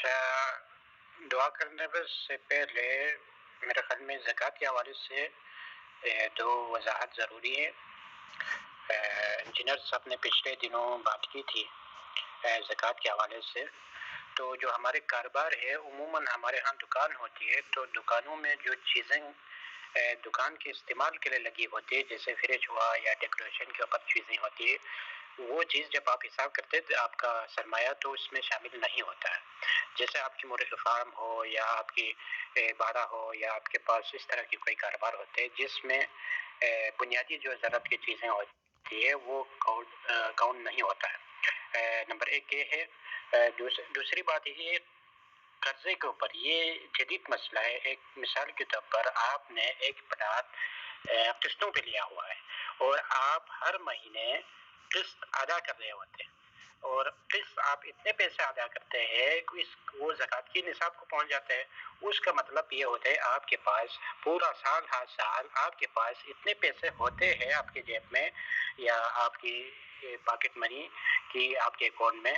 اچھا، دعا کرنے سے پہلے میرے خیال میں زکوٰۃ کے حوالے سے دو وضاحت ضروری ہے۔ انجینئر صاحب نے پچھلے دنوں بات کی تھی زکوٰۃ کے حوالے سے۔ تو جو ہمارے کاروبار ہے، عموماً ہمارے ہاں دکان ہوتی ہے، تو دکانوں میں جو چیزیں دکان کے استعمال کے لیے لگی ہوتی ہے، جیسے فریج ہوا یا ڈیکوریشن کے اوپر چیزیں ہوتی ہے، وہ چیز جب آپ حساب کرتے ہیں تو آپ کا سرمایہ تو اس میں شامل نہیں ہوتا ہے۔ جیسے آپ کی مرغی فارم ہو یا آپ کی باڑہ ہو یا آپ کے پاس اس طرح کی کوئی کاروبار ہوتے ہیں جس میں بنیادی جو ضرورت کی چیزیں ہوتی ہے وہ کاؤنٹ نہیں ہوتا ہے۔ نمبر ایک یہ ہے۔ دوسری بات یہ ہے، قرضے کے اوپر یہ جدید مسئلہ ہے۔ ایک مثال کے طور پر آپ نے ایک پلاٹ قسطوں پہ لیا ہوا ہے اور آپ ہر مہینے قسط ادا کر رہے ہوتے ہیں، اور قسط آپ اتنے پیسے ادا کرتے ہیں کہ وہ زکوٰۃ کی نصاب کو پہنچ جاتا ہے۔ اس کا مطلب یہ ہوتا ہے آپ کے پاس پورا سال ہر سال آپ کے پاس اتنے پیسے ہوتے ہیں آپ کے جیب میں یا آپ کی پاکٹ منی کی آپ کے اکاؤنٹ میں،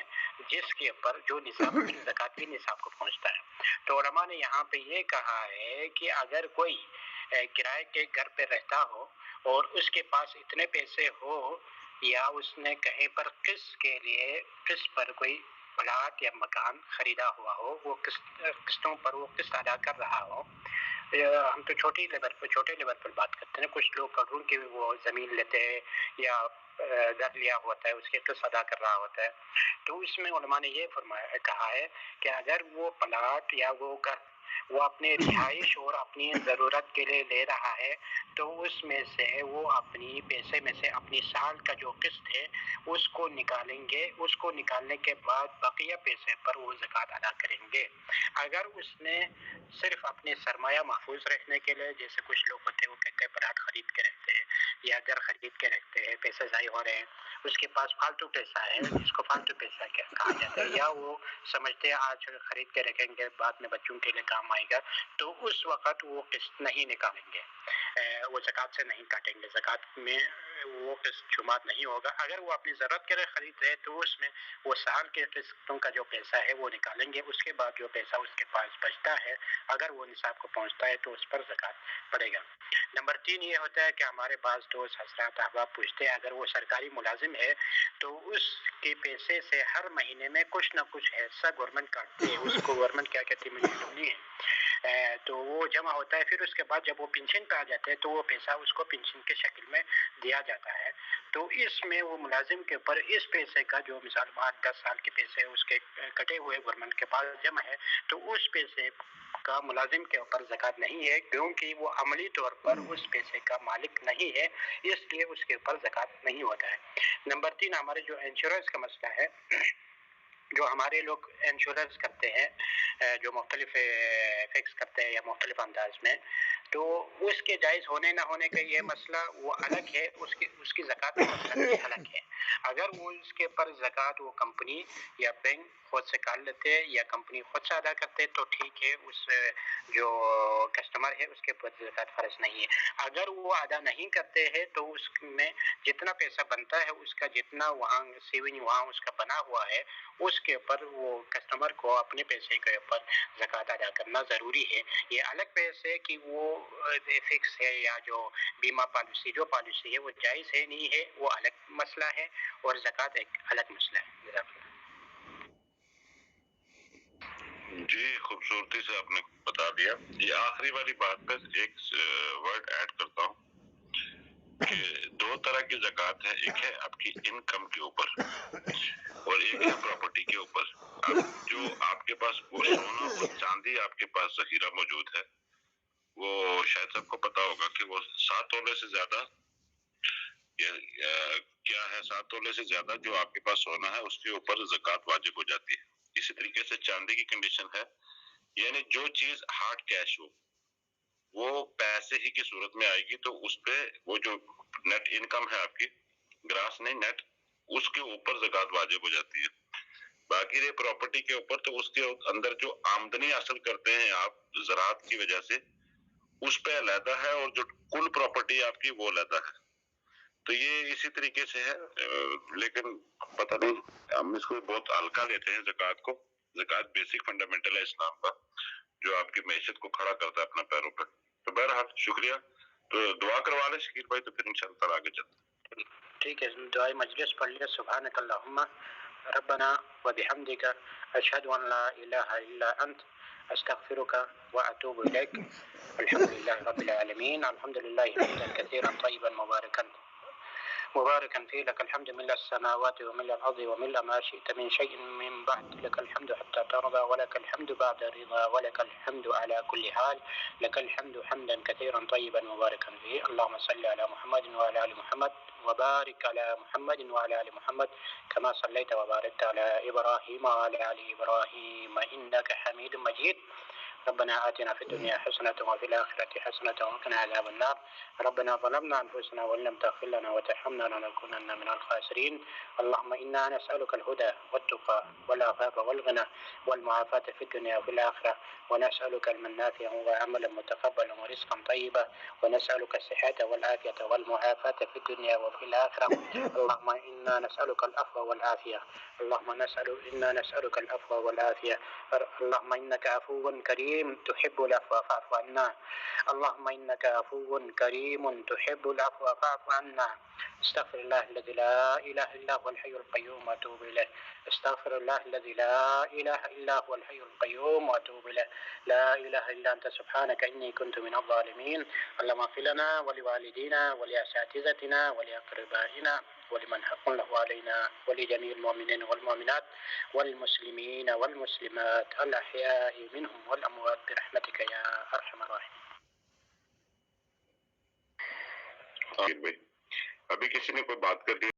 جس کے اوپر جو نصاب زکوٰۃ کی نصاب کو پہنچتا ہے۔ تو علماء نے یہاں پہ یہ کہا ہے کہ اگر کوئی کرائے کے گھر پہ رہتا ہو اور اس کے پاس اتنے پیسے ہو یا اس نے کہیں پر قسط کے لیے قسط پر کوئی پلاٹ یا مکان خریدا ہوا ہو، وہ قسطوں پر وہ قسط ادا کر رہا ہو، ہم تو چھوٹے لیول پر بات کرتے ہیں، کچھ لوگ کروڑوں کی وہ زمین لیتے ہیں یا گھر لیا ہوتا ہے اس کے قسط ادا کر رہا ہوتا ہے، تو اس میں علماء نے یہ کہا ہے کہ اگر وہ پلاٹ یا وہ گھر وہ اپنے رہائش اور اپنی ضرورت کے لیے لے رہا ہے تو اس میں سے وہ اپنی پیسے میں سے اپنی سال کا جو قسط ہے اس کو نکالیں گے۔ اس کو نکالنے کے بعد بقیہ پیسے پر وہ زکوٰۃ ادا کریں گے۔ اگر اس نے صرف اپنے سرمایہ محفوظ رکھنے کے لیے، جیسے کچھ لوگ ہوتے ہیں وہ کہتے ہیں پلاٹ خرید کے رکھتے ہیں یا گھر خرید کے رکھتے ہیں، پیسے ضائع ہو رہے ہیں، اس کے پاس فالتو پیسہ ہے جس کو فالتو پیسہ کہا جاتا ہے، یا وہ سمجھتے ہیں آج خرید کے رکھیں گے بعد میں بچوں کے لیے کام آئے گا، تو اس وقت وہ قسط نہیں نکالیں گے، وہ زکوٰۃ سے نہیں کاٹیں گے، زکوٰۃ میں وہ قسط شمار نہیں ہوگا۔ اگر وہ اپنی ضرورت کے لیے خرید رہے تو اس میں وہ سال کے قسطوں کا جو پیسہ ہے وہ نکالیں گے، اس کے بعد جو پیسہ اس کے پاس بچتا ہے اگر وہ نصاب کو پہنچتا ہے تو اس پر زکوٰۃ پڑے گا۔ نمبر 3 یہ ہوتا ہے کہ ہمارے بعض دوست حضرات احباب پوچھتے ہیں اگر وہ سرکاری ملازم ہے تو اس کے پیسے سے ہر مہینے میں کچھ نہ کچھ حصہ گورنمنٹ کاٹتی ہے، اس کو گورنمنٹ کیا کہتی ہے مجھے معلوم نہیں ہے، تو وہ جمع ہوتا ہے، پھر اس کے بعد جب وہ پنشن پہ آ جاتے ہیں تو وہ پیسہ اس کو پنشن کے شکل میں دیا جاتا ہے۔ تو اس میں وہ ملازم کے اوپر اس پیسے کا جو مثال 8-10 سال کے پیسے اس کے کٹے ہوئے گورنمنٹ کے پاس جمع ہے، تو اس پیسے کا ملازم کے اوپر زکوٰۃ نہیں ہے، کیونکہ وہ عملی طور پر اس پیسے کا مالک نہیں ہے، اس لیے اس کے اوپر زکوٰۃ نہیں ہوتا ہے۔ نمبر 3 ہمارے جو انشورنس کا مسئلہ ہے، جو ہمارے لوگ انشورنس کرتے ہیں، جو مختلف فکس کرتے ہیں یا مختلف انداز میں، تو اس کے جائز ہونے نہ ہونے کا یہ مسئلہ وہ الگ ہے، اس کی زکوٰۃ کا مسئلہ بھی الگ ہے۔ اگر وہ اس کے پر زکوٰۃ وہ کمپنی یا بینک خود سے کاٹ لیتے یا کمپنی خود سے ادا کرتے تو ٹھیک ہے، اس جو کسٹمر ہے اس کے پر زکوٰۃ فرض نہیں ہے۔ اگر وہ ادا نہیں کرتے ہیں تو اس میں جتنا پیسہ بنتا ہے اس کا جتنا وہاں سیونگ وہاں اس کا بنا ہوا ہے، اس کے اوپر وہ کسٹمر کو اپنے پیسے کے اوپر زکوٰۃ ادا کرنا ضروری ہے۔ یہ الگ پیسے کہ وہ فکس ہے یا جو بیمہ پالیسی جو پالیسی ہے وہ جائز ہے نہیں ہے، وہ الگ مسئلہ ہے، اور زکوٰۃ ایک الگ مسئلہ ہے۔ جی خوبصورتی سے آپ نے بتا دیا۔ یہ آخری والی بات پہ ایک ورڈ ایڈ کرتا ہوں کہ دو طرح کی زکوٰۃ ہے، ایک ہے آپ کی انکم کے اوپر اور ایک ہے پراپرٹی کے اوپر۔ اب جو آپ کے پاس وہ سونا اور چاندی آپ کے پاس ذخیرہ موجود ہے، وہ شاید سب کو پتا ہوگا کہ وہ 7 تولے سے زیادہ کیا ہے، 7 تولے سے زیادہ جو آپ کے پاس سونا ہے اس کے اوپر زکوٰۃ واجب ہو جاتی ہے۔ اسی طریقے سے چاندی کی کنڈیشن ہے، یعنی جو چیز ہارڈ کیش ہو وہ پیسے ہی کی صورت میں آئے گی تو اس پہ وہ جو نیٹ انکم ہے آپ کی، گراس نہیں نیٹ، اس کے اوپر زکوٰۃ واجب ہو جاتی ہے۔ باقی رہے پراپرٹی کے اوپر تو اس کے اندر جو آمدنی حاصل کرتے ہیں آپ زراعت کی وجہ سے، اس پہ علیحدہ ہے، اور جو کل پراپرٹی آپ کی وہ علیحدہ ہے۔ تو یہ اسی طریقے سے ہے، لیکن پتہ نہیں ہم اس کو بہت ہلکا لیتے ہیں زکوٰۃ کو۔ زکوٰۃ بیسک فنڈامنٹل ہے اسلام کا، جو آپ کی معیشت کو کھڑا کرتا ہے اپنے پیروں پر. تو بہرحال شکریہ. تو دعا کروا لیں شکیل بھائی، تو پھر انشاءاللہ تعالیٰ آگے چلتے ہیں. ٹھیک ہے، دعائے مجلس پڑھ لیا. سبحانک اللہم ربنا وبحمدک اشہد ان لا الہ الا انت استغفرک واتوب الیک. الحمد للہ رب العالمین، الحمد للہ حمدا کثیرا طیبا مباركا فيه، لك الحمد ملء السماوات وملء الأرض وملء ما شئت من شيء من بعد، لك الحمد حتى ترضى ولك الحمد بعد الرضا ولك الحمد على كل حال، لك الحمد حمدا كثيرا طيبا مباركا فيه. اللهم صل على محمد وعلى آل محمد وبارك على محمد وعلى آل محمد كما صليت وباركت على إبراهيم وعلى آل إبراهيم إنك حميد مجيد. ربنا آتنا في الدنيا حسنة وفي الآخرة حسنة وقنا عذاب النار. ربنا ظلمنا أنفسنا وإن لم تغفر لنا وترحمنا لنكونن من الخاسرين. اللهم إنا نسألك الهدى والتقى والعفاف والغنى والمعافاة في الدنيا وفي الآخرة، ونسألك علما نافعا وعملا متقبلا ورزقا طيبا، ونسألك الصحة والعافية والمعافاة في الدنيا وفي الآخرة. اللهم إنا نسألك العفو والعافية. اللهم إنا نسألك العفو والعافية. اللهم إنك عفو كريم تحب العفو فاعف عنا. اللهم إنك عفو كريم تحب العفو فاعف عنا. استغفر الله الذي لا إله إلا هو الحي القيوم وأتوب إليه. استغفر الله الذي لا إله إلا هو الحي القيوم وأتوب إليه. لا إله إلا أنت سبحانك إني كنت من الظالمين. اللهم اغفر لنا ولوالدينا ولأساتذتنا ولأقربائنا ولمن حق له علينا ولجميع المؤمنين والمؤمنات والمسلمين والمسلمات الأحياء منهم والأموات برحمتك يا أرحم الراحمين. ابھی کسی نے کوئی بات کر دی